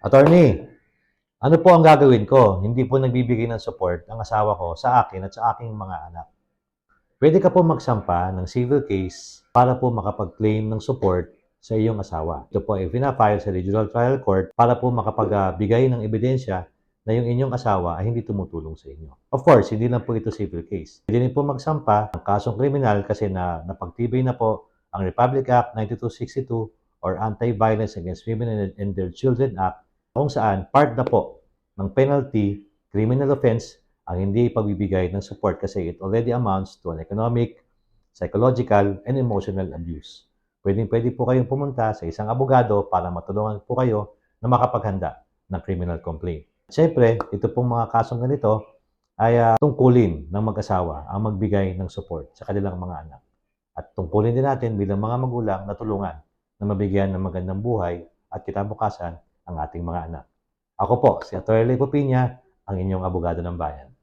Attorney, ano po ang gagawin ko? Hindi po nagbibigay ng support ang asawa ko sa akin at sa aking mga anak. Pwede ka po magsampa ng civil case para po makapag-claim ng support sa iyong asawa. Ito po ay pinafile sa Regional Trial Court para po makapagbigay ng ebidensya na yung inyong asawa ay hindi tumutulong sa inyo. Of course, hindi lang po ito civil case. Pwede rin po magsampa ng kasong kriminal kasi napagtibay na po ang Republic Act 9262 or Anti-Violence Against Women and Their Children Act kung saan part na po ng penalty, criminal offense, ang hindi pagbibigay ng support kasi it already amounts to an economic, psychological, and emotional abuse. Pwede po kayong pumunta sa isang abogado para matulungan po kayo na makapaghanda ng criminal complaint. Siyempre, ito pong mga kasong ganito ay tungkulin ng mag-asawa ang magbigay ng support sa kanilang mga anak. At tungkulin din natin bilang mga magulang na tulungan na mabigyan ng magandang buhay at kinabukasan ang ating mga anak. Ako po, si Atty. Lay Popiña, ang inyong abogado ng bayan.